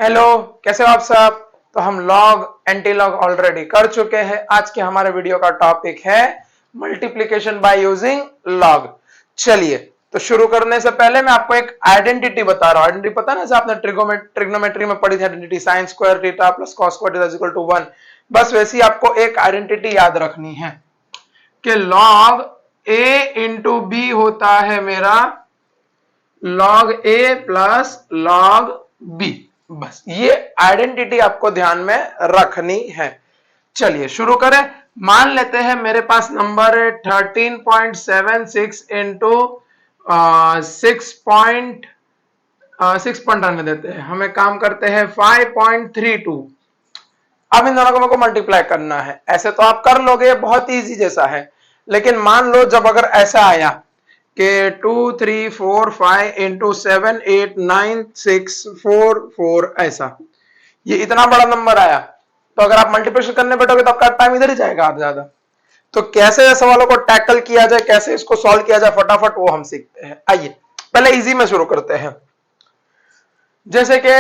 Hello, कैसे हो आप सब। तो हम लॉग एंटी लॉग ऑलरेडी कर चुके हैं। आज के हमारे वीडियो का टॉपिक है मल्टीप्लिकेशन बाय यूजिंग लॉग। चलिए, तो शुरू करने से पहले मैं आपको एक आइडेंटिटी बता रहा हूं। आइडेंटिटी पता है ना, आपने ट्रिग्नोमेट्री में पढ़ी थी identity, sine square theta plus cos square theta is equal to 1। बस वैसी आपको एक आइडेंटिटी याद रखनी है कि लॉग ए इंटू बी होता है मेरा लॉग ए प्लस लॉग बी। बस ये आइडेंटिटी आपको ध्यान में रखनी है। चलिए शुरू करें। मान लेते हैं मेरे पास नंबर 13.76 इंटू 6 पॉइंट रहने देते हैं, हमें काम करते हैं 5.32। अब इन दोनों को मेरे को मल्टीप्लाई करना है। ऐसे तो आप कर लोगे, बहुत इजी जैसा है, लेकिन मान लो जब अगर ऐसा आया कि 2 3 4 5 इंटू 7 8 9 6 4 4 ऐसा, ये इतना बड़ा नंबर आया, तो अगर आप मल्टीप्लिकेशन करने बैठोगे तो आपका टाइम इधर ही जाएगा आधा ज्यादा। तो कैसे सवालों को टैकल किया जाए, कैसे इसको सॉल्व किया जाए फटाफट, वो हम सीखते हैं। आइए पहले इजी में शुरू करते हैं। जैसे कि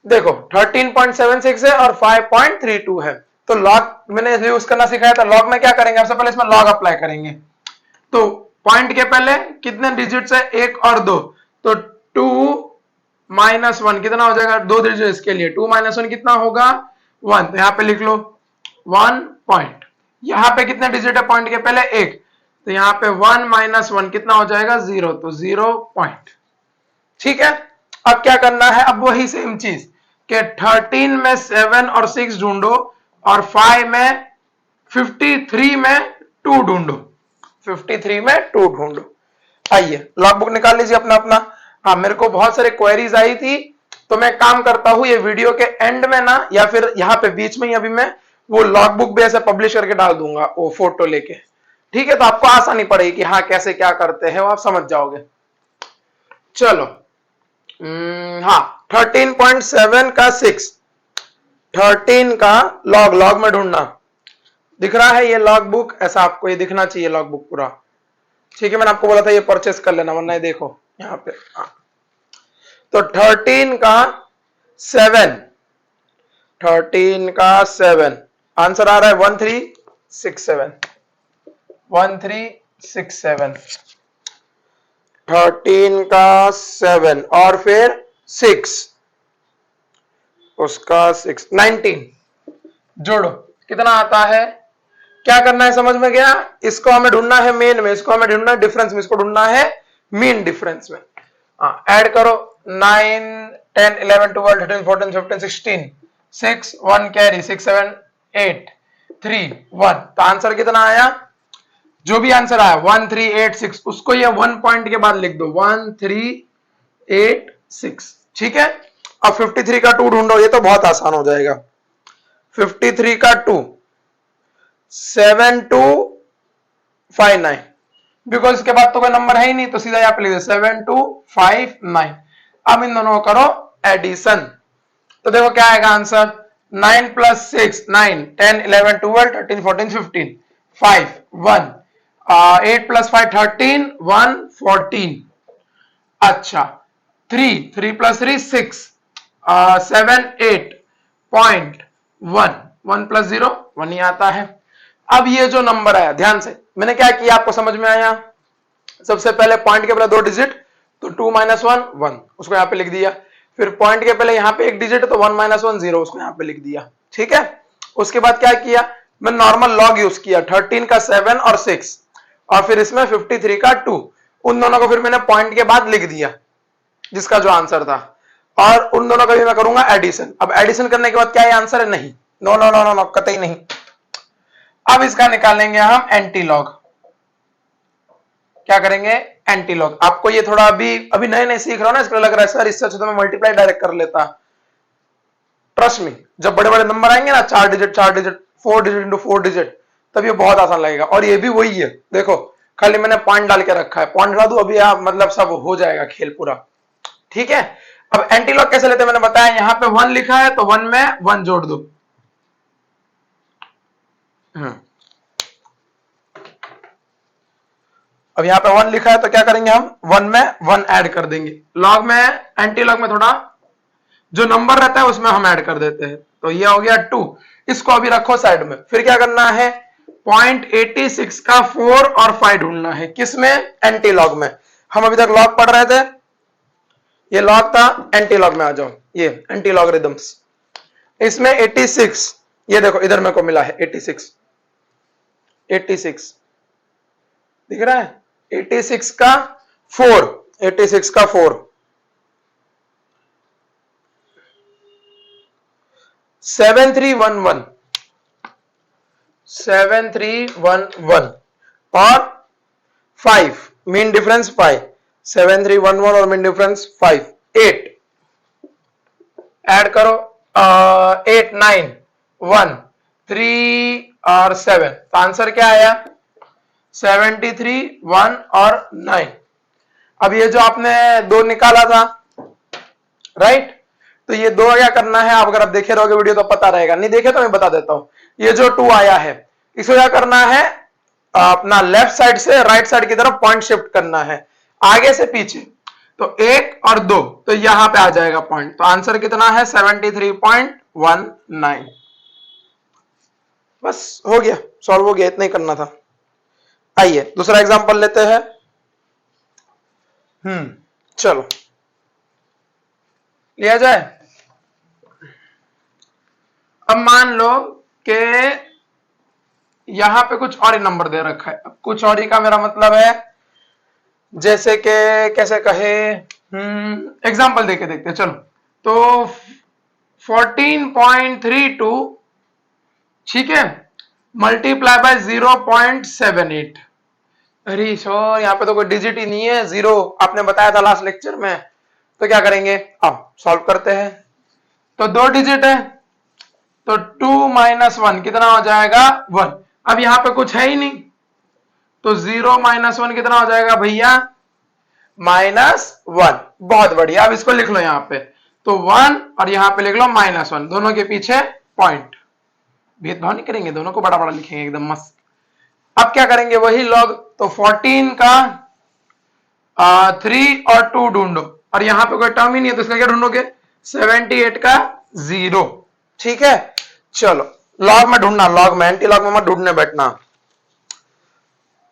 देखो 13.76 है और 5.32 है, तो लॉग मैंने यूज करना सिखाया था। लॉग में क्या करेंगे, सबसे पहले इसमें लॉग अप्लाई करेंगे। तो पॉइंट के पहले कितने डिजिट्स है, 1 और 2, तो 2 माइनस 1 कितना हो जाएगा, 2 डिजिट इसके लिए 2 माइनस 1 कितना होगा 1, तो यहां पे लिख लो 1 पॉइंट। यहां पे कितने डिजिट है पॉइंट के पहले 1, तो यहां पे 1 माइनस 1 कितना हो जाएगा 0, तो 0 पॉइंट। ठीक है, अब क्या करना है, अब वही सेम चीज कि 13 में 7 और 6 ढूंढो और 5 में 53 में 2 ढूंढो, 53 में 2 ढूंढो। आइए लॉग बुक निकाल लीजिए अपना अपना। हाँ, मेरे को बहुत सारे क्वेरीज आई थी, तो मैं काम करता हूं ये वीडियो के एंड में ना, या फिर यहाँ पे बीच में ही अभी मैं वो लॉग बुक भी ऐसे पब्लिश करके डाल दूंगा, वो फोटो लेके। ठीक है, तो आपको आसानी पड़ेगी कि हाँ कैसे क्या करते हैं, वो आप समझ जाओगे। चलो हाँ, 13.7 का 6, 13 का लॉग, लॉग में ढूंढना। दिख रहा है ये लॉग बुक, ऐसा आपको ये दिखना चाहिए लॉग बुक पूरा। ठीक है, मैंने आपको बोला था ये परचेस कर लेना, वरना ये देखो यहाँ पे। तो 13 का 7, 13 का 7 आंसर आ रहा है 1367, 1367। 13 का 7 और फिर 6, उसका 6 19 जोड़ो कितना आता है। क्या करना है समझ में गया, इसको हमें ढूंढना है मेन में, इसको हमें ढूंढना है डिफरेंस में, इसको ढूंढना है मीन डिफरेंस में। ऐड करो 9 10 11 12 13 14 15 16 6 1 कैरी 6 7 8 3 1, तो आंसर कितना आया, जो भी आंसर आया 1386, उसको ये 1 पॉइंट के बाद लिख दो 1386। ठीक है, अब 53 का 2 ढूंढो, ये तो बहुत आसान हो जाएगा। 53 का 2 7259, बिकॉज इसके बाद तो कोई नंबर है ही नहीं, तो सीधा यहाँ पे लिख दो 7259। अब इन दोनों को करो एडिशन, तो देखो क्या आएगा आंसर, 9 प्लस 6 9 10 11 12 13 14 15 5 1 8 प्लस 5 13 1 14। अच्छा 3 प्लस 3 6 7 8.1 1 प्लस 0 1 ही आता है। अब ये जो नंबर आया, ध्यान से मैंने क्या किया आपको समझ में आया, सबसे पहले पॉइंट के पहले 2 डिजिट, तो 2 माइनस 1 1, उसको यहां पे लिख दिया। फिर पॉइंट के पहले यहां पे 1 डिजिट, तो 1 माइनस 1 0, उसको यहां पे लिख दिया। ठीक है, उसके बाद क्या किया, मैं नॉर्मल लॉग यूज किया 13 का 7 और 6 और फिर इसमें 53 का 2, उन दोनों को फिर मैंने पॉइंट के बाद लिख दिया जिसका जो आंसर था, और उन दोनों का भी मैं करूंगा एडिशन। अब एडिशन करने के बाद क्या ये आंसर है, नहीं, no no no no no, कतई नहीं। अब इसका निकालेंगे हम एंटी लॉग। क्या करेंगे, एंटी लॉग। आपको ये थोड़ा अभी नए नए सीख रहा हूं ना, इसको लग रहा है सर इससे अच्छा तो मैं मल्टीप्लाई डायरेक्ट कर लेता। ट्रस्ट मी, जब बड़े बड़े नंबर आएंगे ना 4 डिजिट 4 डिजिट इंटू 4 डिजिट, तब ये बहुत आसान लगेगा। और ये भी वही है, देखो खाली मैंने पॉइंट डाल के रखा है, पॉइंट डाल दूं अभी आप, मतलब सब हो जाएगा खेल पूरा। ठीक है, अब एंटी लॉग कैसे लेते हैं मैंने बताया, यहां पे 1 लिखा है तो 1 में 1 जोड़ दो। अब यहां पे 1 लिखा है तो क्या करेंगे हम 1 में 1 ऐड कर देंगे। लॉग में एंटी लॉग में थोड़ा जो नंबर रहता है उसमें हम ऐड कर देते हैं। तो ये हो गया 2, इसको अभी रखो साइड में। फिर क्या करना है, 0.86 का 4 और 5 ढूंढना है। किसमें, एंटी लॉग में। हम अभी तक लॉग पढ़ रहे थे, ये लॉग था, एंटी लॉग में आ जाओ। ये एंटी लॉगरिथम्स, इसमें 86, ये देखो इधर मेरे को मिला है 86 दिख रहा है, 86 का 4, 86 का 4, 7311 7311 और 5, मीन डिफरेंस 5, 7311 और मीन डिफरेंस 5, 8 ऐड करो, 8 9 1 3 और 7, तो आंसर क्या आया, 73 1 और 9। अब ये जो आपने 2 निकाला था, राइट, तो ये 2 क्या करना है, आप अगर आप देखे रहोगे वीडियो तो पता रहेगा, नहीं देखे तो मैं बता देता हूं। ये जो 2 आया है, इसको क्या करना है, अपना लेफ्ट साइड से राइट साइड की तरफ पॉइंट शिफ्ट करना है, आगे से पीछे। तो 1 और 2, तो यहां पे आ जाएगा पॉइंट। तो आंसर कितना है, 73.19। बस हो गया, सॉल्व हो गया, इतना ही करना था। आइए दूसरा एग्जांपल लेते हैं। चलो लिया जाए। अब मान लो कि यहां पे कुछ और ही नंबर दे रखा है। अब कुछ और ही का मेरा मतलब है, जैसे कि कैसे कहे, एग्जांपल देके देखते हैं। चलो, तो 14.32, ठीक है, मल्टीप्लाई बाय 0.78। अरे सर यहाँ पे तो कोई डिजिट ही नहीं है, 0 आपने बताया था लास्ट लेक्चर में। तो क्या करेंगे, अब सॉल्व करते हैं। तो 2 डिजिट है, तो 2 माइनस 1 कितना हो जाएगा, 1। अब यहां पे कुछ है ही नहीं, तो 0 माइनस 1 कितना हो जाएगा भैया, -1। बहुत बढ़िया, अब इसको लिख लो यहाँ पे, तो 1 और यहां पे लिख लो -1, दोनों के पीछे पॉइंट। भेदभाव नहीं करेंगे, दोनों को बड़ा बड़ा लिखेंगे एकदम मस्त। अब क्या करेंगे, वही लॉग, तो 14 का 3 और 2 ढूंढो, और यहां पे कोई टर्म ही नहीं है, तो इसका क्या ढूंढोगे, 78 का 0, ठीक है। चलो लॉग में ढूंढना, लॉग में, एंटी लॉग में मत ढूंढने बैठना।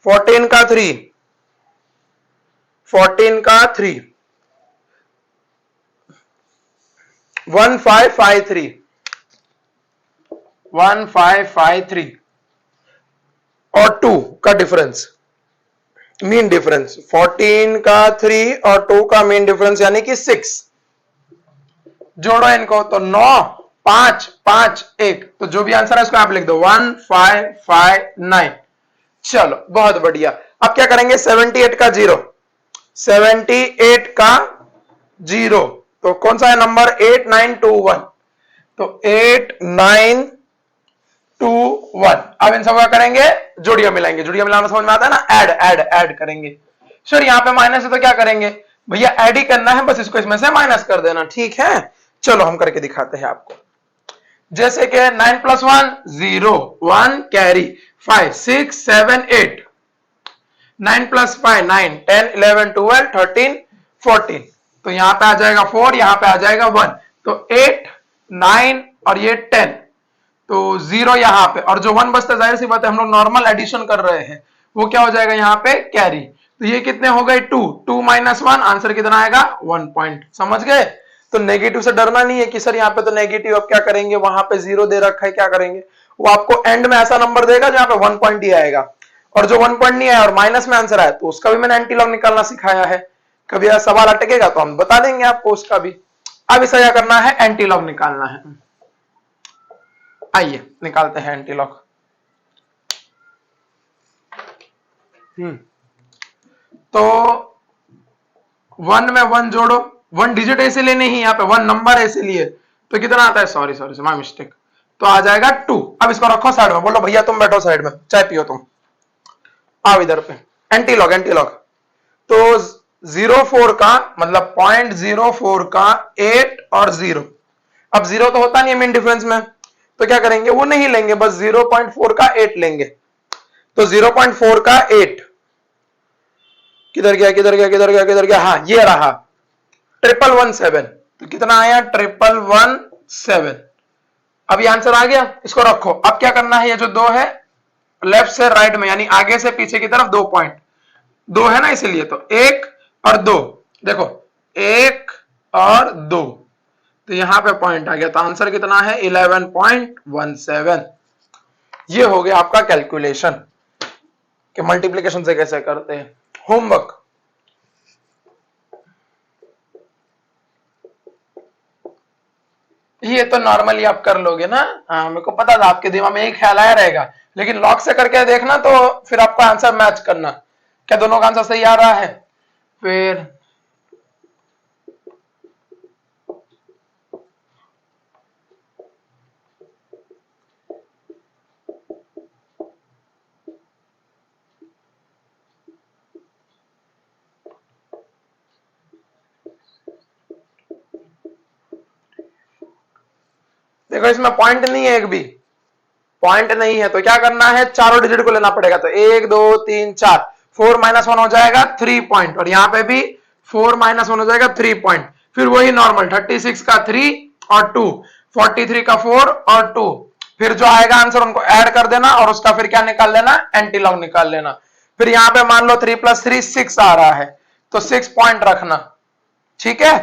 14 का 3, 14 का 3, 1553, 1553 और 2 का डिफरेंस, मीन डिफरेंस, 14 का 3 और 2 का मीन डिफरेंस यानी कि 6। जोड़ो इनको, तो 9 5 5 1, तो जो भी आंसर है उसको आप लिख दो, 1559। चलो बहुत बढ़िया। अब क्या करेंगे, 78 का 0, 78 का 0, तो कौन सा है नंबर, 8921, तो 8921। अब इन सब का करेंगे जोड़ियां मिलाएंगे, जोड़ियां मिलाना समझ में आता है ना, ऐड करेंगे। सर यहाँ पे माइनस है तो क्या करेंगे भैया, ऐड ही करना है, बस इसको इसमें से माइनस कर देना, ठीक है। चलो हम करके दिखाते हैं आपको। जैसे कि 9 + 1 0, 1 कैरी, 5 6 7 8, 9 + 5 9, 10 11 12 13 14, तो यहां पे आ जाएगा 4, यहां पे आ जाएगा 1, तो 8 9 और ये 10, तो 0 यहां पे, और जो 1 बचता है, जाहिर सी बात है हम लोग नॉर्मल एडिशन कर रहे हैं, वो क्या हो जाएगा यहाँ पे, कैरी। तो ये कितने हो गए, 2 2 - 1, आंसर कितना आएगा, 1 पॉइंट। समझ गए। तो नेगेटिव से डरना नहीं है कि सर यहाँ पे तो नेगेटिव, अब क्या करेंगे, वहां पे 0 दे रखा है, क्या करेंगे, वो आपको एंड में ऐसा नंबर देगा जहां पे 1 पॉइंट ही आएगा, और जो 1 पॉइंट नहीं आया और माइनस में आंसर आया, तो उसका भी मैंने एंटी लॉग निकालना सिखाया है। कभी ऐसा सवाल अटकेगा तो हम बता देंगे आपको उसका भी। अब इसे क्या करना है, एंटी लॉग निकालना है। आइए निकालते हैं एंटी लॉग। तो 1 में 1 जोड़ो, 1 डिजिट ऐसे लेने ही, यहाँ पे 1 नंबर ऐसे लिए, तो कितना आता है, सॉरी माय मिस्टेक, तो आ जाएगा 2। अब इसको रखो साइड में, बोलो भैया तुम बैठो साइड में, चाय पियो तुम, आओ इधर पे। एंटी लॉग, तो 04 का मतलब 0.04 का 8 और 0, अब 0 तो होता नहीं है मीन डिफरेंस में, तो क्या करेंगे, वो नहीं लेंगे, बस 0.4 का 8 लेंगे। तो 0.4 का 8 किधर गया, हाँ ये रहा, 1117, तो कितना आया 1117। अब ये आंसर आ गया, इसको रखो। अब क्या करना है, ये जो 2 है लेफ्ट से राइट में यानी आगे से पीछे की तरफ 2 पॉइंट, 2 है ना इसीलिए, तो 1 और 2, देखो 1 और 2, तो यहां पे पॉइंट आ गया, तो आंसर कितना है 11.17। ये हो गया आपका कैलकुलेशन कि मल्टीप्लिकेशन से कैसे करते हैं। होमवर्क ये तो नॉर्मली आप कर लोगे ना, हाँ मेरे को पता था आपके दिमाग में एक ख्याल आया रहेगा, लेकिन लॉग से करके देखना तो फिर आपका आंसर मैच करना, क्या दोनों का आंसर सही आ रहा है। फिर देखो इसमें पॉइंट नहीं है, एक भी पॉइंट नहीं है, तो क्या करना है, चारों डिजिट को लेना पड़ेगा, तो 1 2 3 4, 4 - 1 हो जाएगा 3 पॉइंट, और यहाँ पे भी 4 - 1 हो जाएगा 3 पॉइंट, फिर वही नॉर्मल 36 का 3 और 2, 43 का 4 और 2, फिर जो आएगा आंसर उनको ऐड कर देना और उसका फिर क्या निकाल लेना, एंटी लॉग निकाल लेना। फिर यहाँ पे मान लो 3 + 3 6 आ रहा है, तो 6 पॉइंट रखना, ठीक है,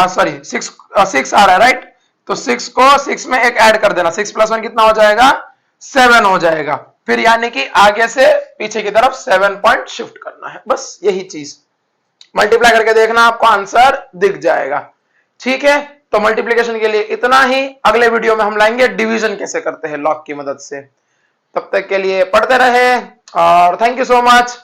सॉरी 6 आ रहा है राइट, तो 6 को 6 में एक ऐड कर देना, 6 + 1 कितना हो जाएगा 7 हो जाएगा, फिर यानी कि आगे से पीछे की तरफ 7 पॉइंट शिफ्ट करना है, बस यही चीज मल्टीप्लाई करके देखना, आपको आंसर दिख जाएगा। ठीक है, तो मल्टीप्लिकेशन के लिए इतना ही, अगले वीडियो में हम लाएंगे डिवीजन कैसे करते हैं लॉग की मदद से। तब तक के लिए पढ़ते रहे और थैंक यू सो मच।